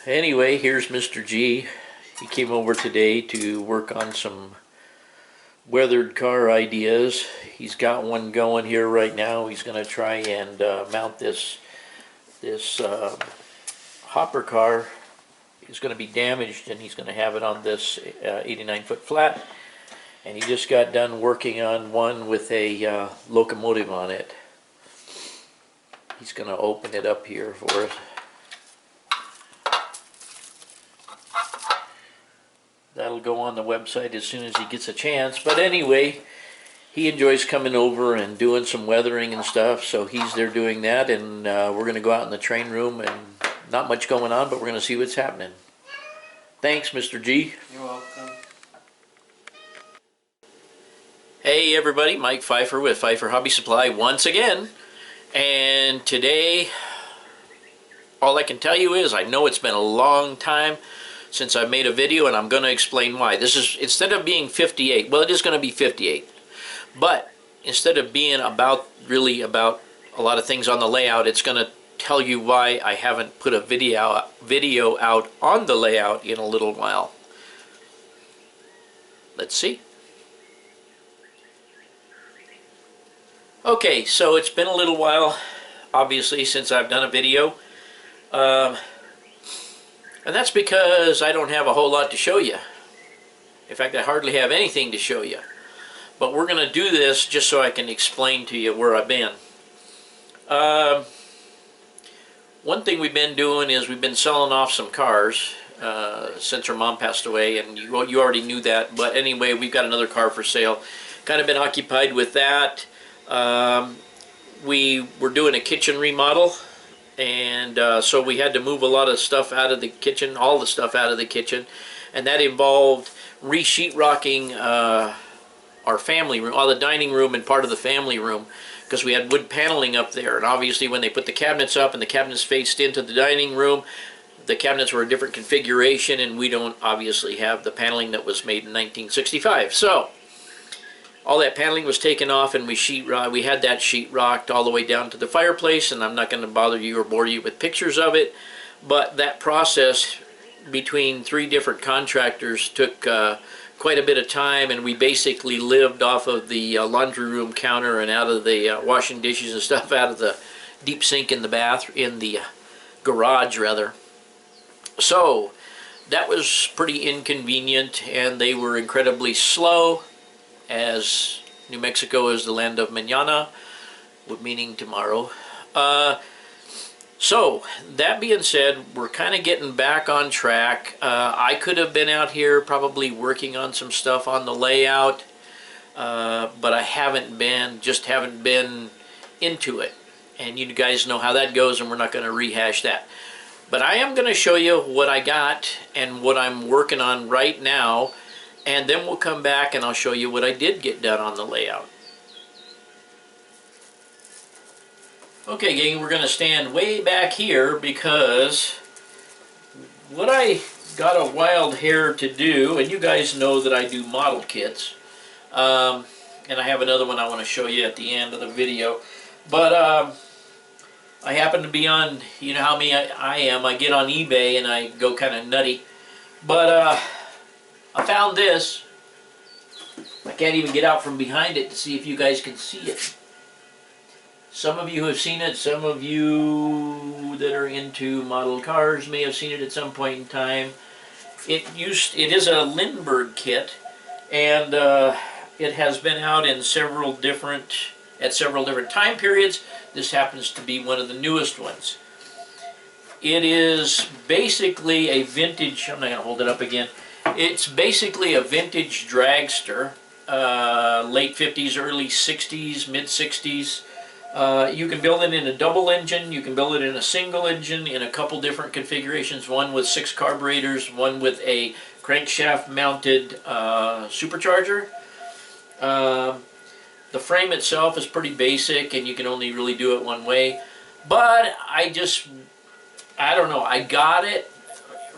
Anyway, here's Mr. G. He came over today to work on some weathered car ideas. He's got one going here right now. He's going to try and mount this hopper car. It's going to be damaged, and he's going to have it on this 89-foot flat. And he just got done working on one with a locomotive on it. He's going to open it up here for us. That'll go on the website as soon as he gets a chance. But anyway, he enjoys coming over and doing some weathering and stuff, so he's there doing that, and we're going to go out in the train room, and not much going on, but we're going to see what's happening. Thanks, Mr. G. You're welcome. Hey everybody, Mike Pfeiffer with Pfeiffer Hobby Supply once again. And today, all I can tell you is I know it's been a long time since I made a video, and I'm going to explain why. This is, instead of being 58, well, it is going to be 58. But instead of being really about a lot of things on the layout, it's going to tell you why I haven't put a video out on the layout in a little while. Let's see. Okay, so it's been a little while, obviously, since I've done a video. And that's because I don't have a whole lot to show you. In fact, I hardly have anything to show you. But we're going to do this just so I can explain to you where I've been. One thing we've been doing is we've been selling off some cars since her mom passed away, and you already knew that. But anyway, we've got another car for sale. Kind of been occupied with that. We were doing a kitchen remodel, and so we had to move a lot of stuff out of the kitchen, all the stuff out of the kitchen, and that involved re-sheetrocking our family room, all the dining room and part of the family room, because we had wood paneling up there, and obviously when they put the cabinets up and the cabinets faced into the dining room, the cabinets were a different configuration, and we don't obviously have the paneling that was made in 1965. So all that paneling was taken off, and we had that sheetrocked all the way down to the fireplace, and I'm not going to bother you or bore you with pictures of it, but that process between 3 different contractors took quite a bit of time, and we basically lived off of the laundry room counter and out of the washing dishes and stuff out of the deep sink in the garage rather. So that was pretty inconvenient, and they were incredibly slow, as New Mexico is the land of mañana, meaning tomorrow. So that being said, we're kind of getting back on track. I could have been out here probably working on some stuff on the layout, but I haven't been into it. And you guys know how that goes, and we're not going to rehash that. But I am going to show you what I got and what I'm working on right now, and then we'll come back and I'll show you what I did get done on the layout. Okay, gang, we're going to stand way back here because what I got a wild hair to do, and you guys know that I do model kits, and I have another one I want to show you at the end of the video, but I happen to be on, you know how me I am, I get on eBay and I go kind of nutty, but I found this. I can't even get out from behind it to see if you guys can see it. Some of you have seen it. Some of you that are into model cars may have seen it at some point in time. It is a Lindberg kit, and it has been out in several different time periods. This happens to be one of the newest ones. It is basically a vintage. I'm not going to hold it up again. It's basically a vintage dragster, late 50s, early 60s, mid 60s. You can build it in a double engine, you can build it in a single engine, in a couple different configurations, one with 6 carburetors, one with a crankshaft mounted supercharger. The frame itself is pretty basic, and you can only really do it one way, but I don't know, I got it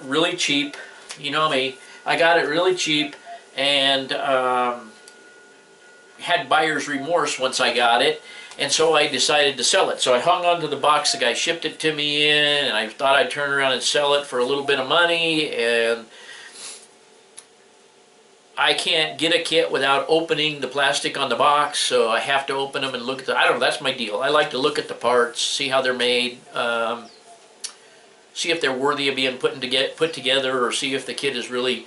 really cheap, you know me. I got it really cheap, and had buyer's remorse once I got it, and so I decided to sell it. So I hung on to the box the guy shipped it to me in, and I thought I'd turn around and sell it for a little bit of money, and I can't get a kit without opening the plastic on the box, so I have to open them and look at the, I don't know, that's my deal. I like to look at the parts, see how they're made, see if they're worthy of being put together, or see if the kit is really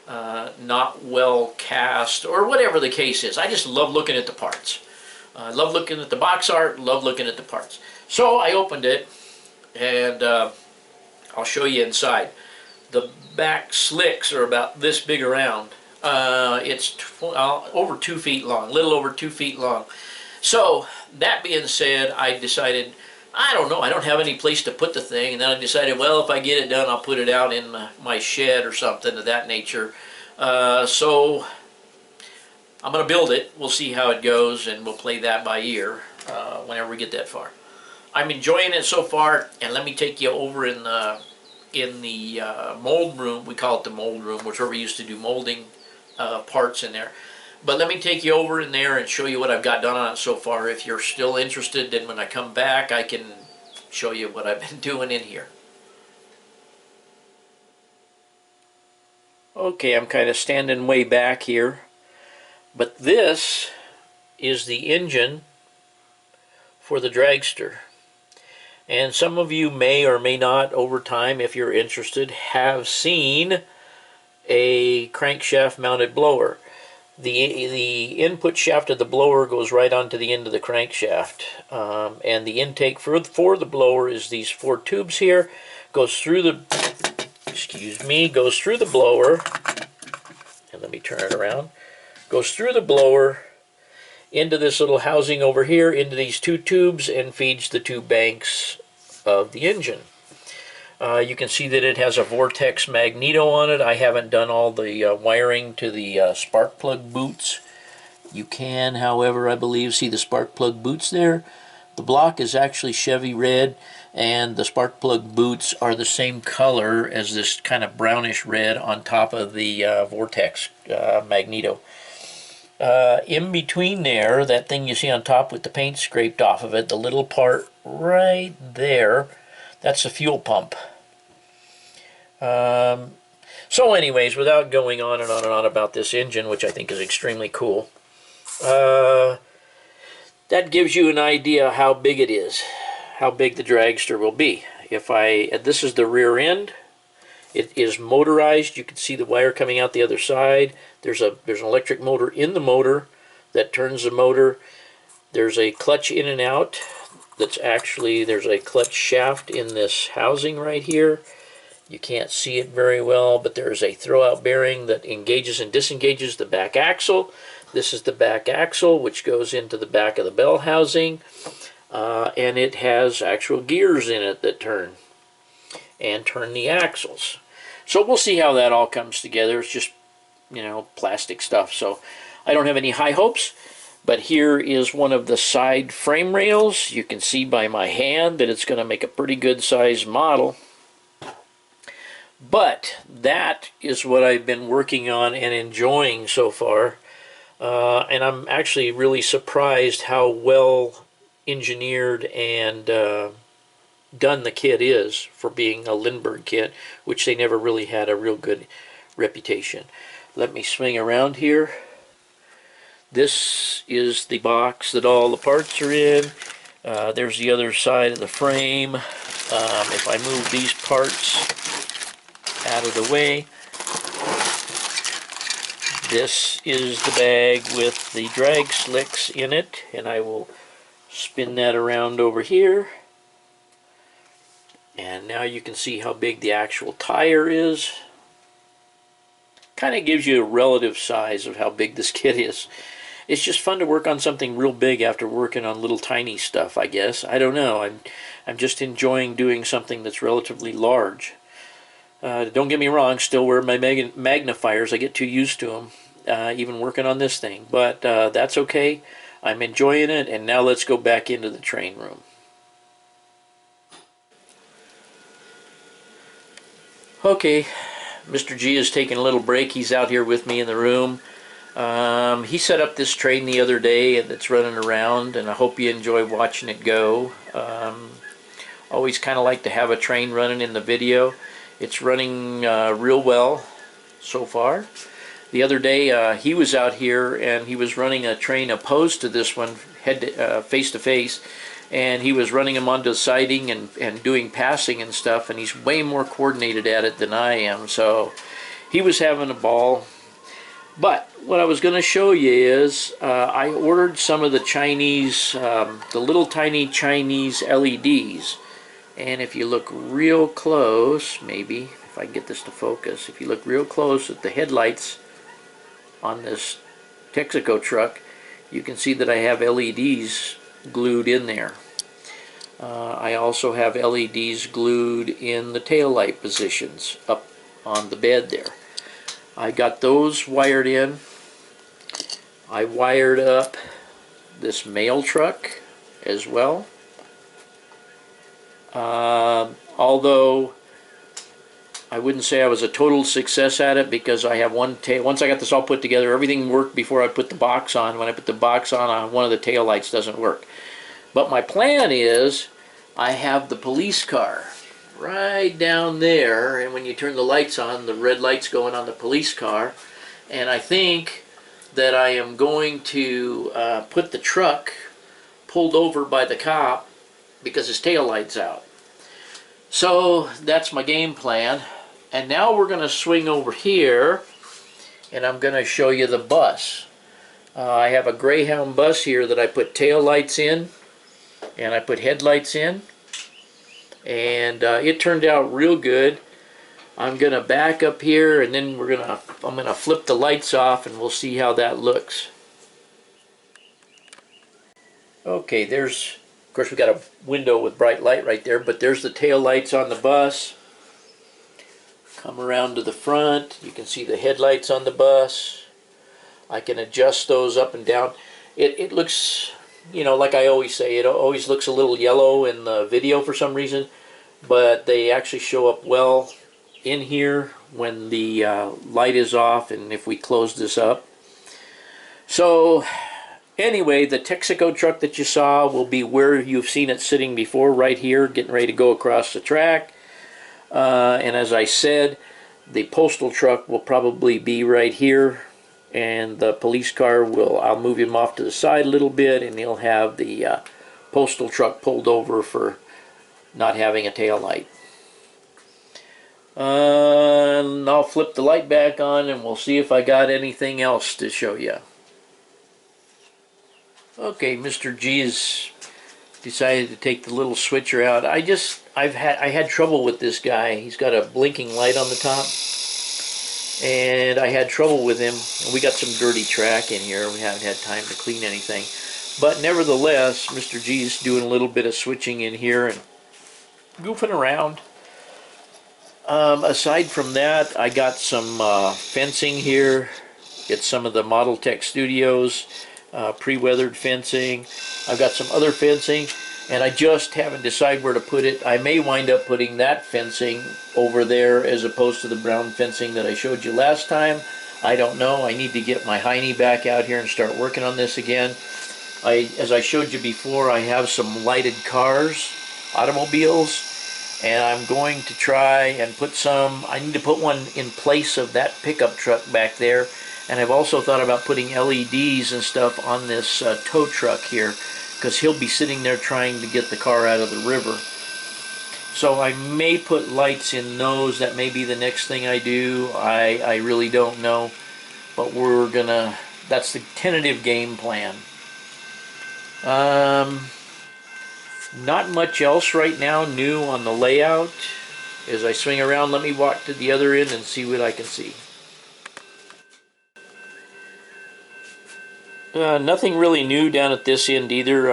not well cast, or whatever the case is. I just love looking at the parts. I love looking at the box art, love looking at the parts. So I opened it, and I'll show you inside. The back slicks are about this big around. It's over 2 feet long, little over 2 feet long. So that being said, I decided, I don't know, I don't have any place to put the thing, and then I decided, well, if I get it done, I'll put it out in my shed or something of that nature. So I'm going to build it. We'll see how it goes, and we'll play that by ear whenever we get that far. I'm enjoying it so far, and let me take you over in the mold room. We call it the mold room, which is where we used to do molding parts in there. But let me take you over in there and show you what I've got done on it so far. If you're still interested, then when I come back, I can show you what I've been doing in here. Okay, I'm kind of standing way back here, but this is the engine for the Dragster. And some of you may or may not, over time, if you're interested, have seen a crankshaft mounted blower. The input shaft of the blower goes right onto the end of the crankshaft, and the intake for the blower is these 4 tubes here. Goes through the blower, and let me turn it around. Goes through the blower into this little housing over here, into these 2 tubes, and feeds the 2 banks of the engine. You can see that it has a vortex magneto on it. I haven't done all the wiring to the spark plug boots. You can, however, I believe, see the spark plug boots there. The block is actually Chevy red, and the spark plug boots are the same color as this kind of brownish red on top of the vortex magneto. In between there, that thing you see on top with the paint scraped off of it, the little part right there, that's the fuel pump. So anyways, without going on and on and on about this engine, which I think is extremely cool, that gives you an idea how big it is, how big the Dragster will be. This is the rear end. It is motorized. You can see the wire coming out the other side. There's an electric motor in the motor that turns the motor. There's a clutch in and out. There's a clutch shaft in this housing right here. You can't see it very well, but there's a throwout bearing that engages and disengages the back axle. This is the back axle, which goes into the back of the bell housing, and it has actual gears in it that turn the axles. So we'll see how that all comes together. It's just, plastic stuff, so I don't have any high hopes. But here is one of the side frame rails. You can see by my hand that it's going to make a pretty good size model. But that is what I've been working on and enjoying so far. And I'm actually really surprised how well engineered and done the kit is for being a Lindberg kit, which they never really had a real good reputation. Let me swing around here. This is the box that all the parts are in. There's the other side of the frame. If I move these parts out of the way, this is the bag with the drag slicks in it, and I will spin that around over here. And now you can see how big the actual tire is. Kind of gives you a relative size of how big this kit is. It's just fun to work on something real big after working on little tiny stuff, I guess. I don't know. I'm just enjoying doing something that's relatively large. Don't get me wrong, still wear my magnifiers. I get too used to them, even working on this thing. But that's okay. I'm enjoying it, and now let's go back into the train room. Okay, Mr. G is taking a little break. He's out here with me in the room. He set up this train the other day that's running around, and I hope you enjoy watching it go. Always kind of like to have a train running in the video. It's running real well so far. The other day he was out here and he was running a train opposed to this one, face to face, and he was running them onto the siding and doing passing and stuff, and he's way more coordinated at it than I am, so he was having a ball. But what I was going to show you is I ordered some of the Chinese, the little tiny Chinese LEDs. And if you look real close, maybe, if I can get this to focus, if you look real close at the headlights on this Texaco truck, you can see that I have LEDs glued in there. I also have LEDs glued in the taillight positions up on the bed there. I got those wired in. I wired up this mail truck as well. Although I wouldn't say I was a total success at it, because I have once I got this all put together, everything worked before I put the box on. When I put the box on, one of the tail lights doesn't work. But my plan is I have the police car right down there, and when you turn the lights on, the red light's going on the police car, and I think that I am going to put the truck pulled over by the cop because his tail light's out. So that's my game plan. And now we're going to swing over here, and I'm going to show you the bus. I have a Greyhound bus here that I put tail lights in and I put headlights in, and it turned out real good. I'm going to back up here, and then I'm going to flip the lights off, and we'll see how that looks. Okay, of course we got a window with bright light right there, but there's the tail lights on the bus. Come around to the front, you can see the headlights on the bus. I can adjust those up and down. It looks, you know, like I always say, it always looks a little yellow in the video for some reason, but they actually show up well in here when the light is off and if we close this up. So anyway, the Texaco truck that you saw will be where you've seen it sitting before, right here, getting ready to go across the track. And as I said, the postal truck will probably be right here, and the police car I'll move him off to the side a little bit, and he'll have the postal truck pulled over for not having a tail light. And I'll flip the light back on, and we'll see if I got anything else to show you. Okay, Mr. G has decided to take the little switcher out. I had trouble with this guy. He's got a blinking light on the top, and I had trouble with him. We got some dirty track in here. We haven't had time to clean anything, but nevertheless, Mr. G is doing a little bit of switching in here and goofing around. Aside from that, I got some fencing here. It's some of the Model Tech Studios pre-weathered fencing. I've got some other fencing, and I just haven't decided where to put it. I may wind up putting that fencing over there as opposed to the brown fencing that I showed you last time. I don't know. I need to get my hiney back out here and start working on this again. As I showed you before, I have some lighted cars, automobiles, and I'm going to try and put some. I need to put one in place of that pickup truck back there. And I've also thought about putting LEDs and stuff on this tow truck here, because he'll be sitting there trying to get the car out of the river. So I may put lights in those. That may be the next thing I do. I really don't know. But that's the tentative game plan. Not much else right now new on the layout. As I swing around, let me walk to the other end and see what I can see. Nothing really new down at this end either.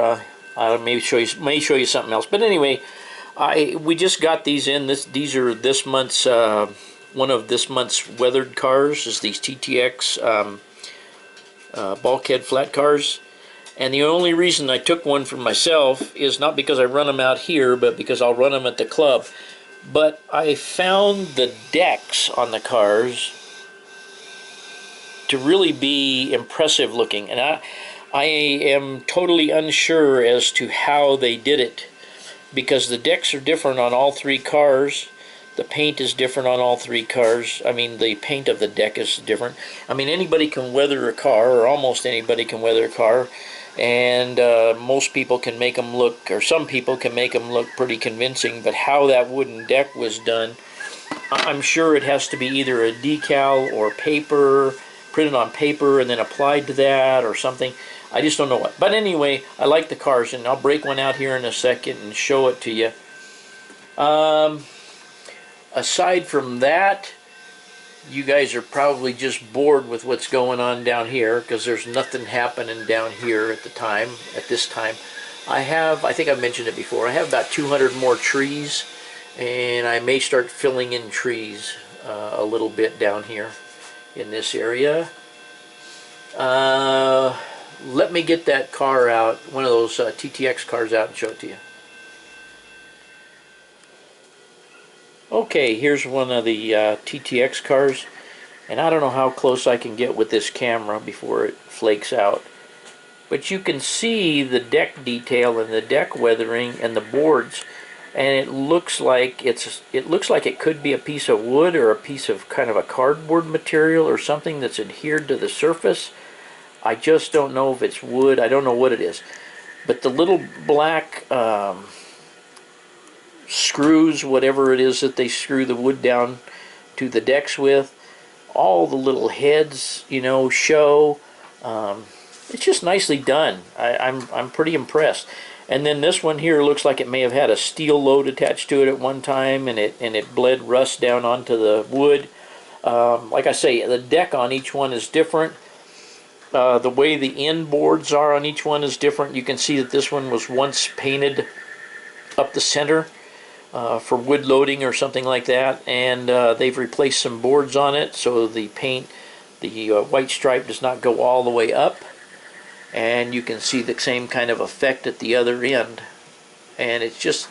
I may show you something else. But anyway, we just got these in. These are this month's one of this month's weathered cars. Is these TTX Bulkhead flat cars. And the only reason I took one for myself is not because I run them out here, but because I'll run them at the club. But I found the decks on the cars to really be impressive looking. And I am totally unsure as to how they did it, because the decks are different on all three cars. The paint is different on all three cars. I mean, the paint of the deck is different. I mean, anybody can weather a car, or almost anybody can weather a car, and most people can make them look, or some people can make them look pretty convincing. But how that wooden deck was done, I'm sure it has to be either a decal or paper, printed on paper and then applied to that or something. I just don't know what. But anyway, I like the cars, and I'll break one out here in a second and show it to you. Aside from that, you guys are probably just bored with what's going on down here, because there's nothing happening down here at this time. I think I've mentioned it before, I have about 200 more trees, and I may start filling in trees a little bit down here in this area. Let me get that car out, one of those TTX cars out, and show it to you. Okay, here's one of the TTX cars, and I don't know how close I can get with this camera before it flakes out, but you can see the deck detail and the deck weathering and the boards, and it looks like it could be a piece of wood or a piece of kind of a cardboard material or something that's adhered to the surface. I just don't know if it's wood. I don't know what it is, but the little black screws, whatever it is that they screw the wood down to the decks with, all the little heads, you know, show. It's just nicely done. I'm pretty impressed. And then this one here looks like it may have had a steel load attached to it at one time, and it bled rust down onto the wood. Like I say, the deck on each one is different. The way the end boards are on each one is different. You can see that this one was once painted up the center for wood loading or something like that, and they've replaced some boards on it, so the paint, the white stripe, does not go all the way up, and you can see the same kind of effect at the other end. And it's just,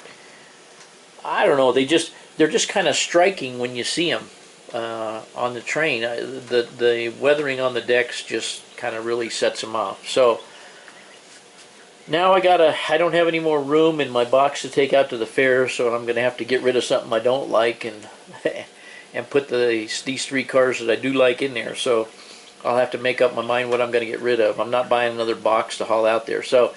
I don't know, they're just kind of striking when you see them on the train. The weathering on the decks just kind of really sets them off. So now I don't have any more room in my box to take out to the fair, so I'm gonna have to get rid of something I don't like and and put these three cars that I do like in there. So I'll have to make up my mind what I'm gonna get rid of. I'm not buying another box to haul out there. So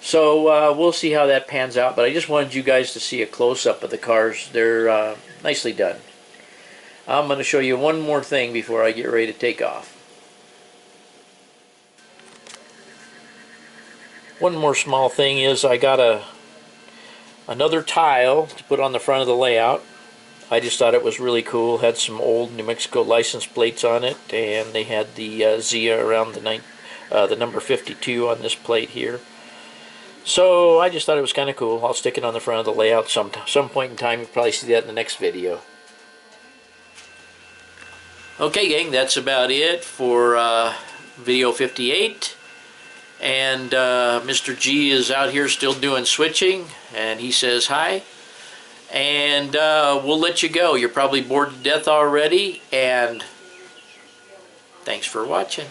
we'll see how that pans out. But I just wanted you guys to see a close-up of the cars. They're nicely done. I'm gonna show you one more thing before I get ready to take off. One more small thing is I got another tile to put on the front of the layout. I just thought it was really cool. Had some old New Mexico license plates on it, and they had the Zia around the number 52 on this plate here. So I just thought it was kind of cool. I'll stick it on the front of the layout some point in time. You'll probably see that in the next video. Okay, gang, that's about it for video 58. And Mr. G is out here still doing switching, and he says hi. And we'll let you go. You're probably bored to death already, and thanks for watching.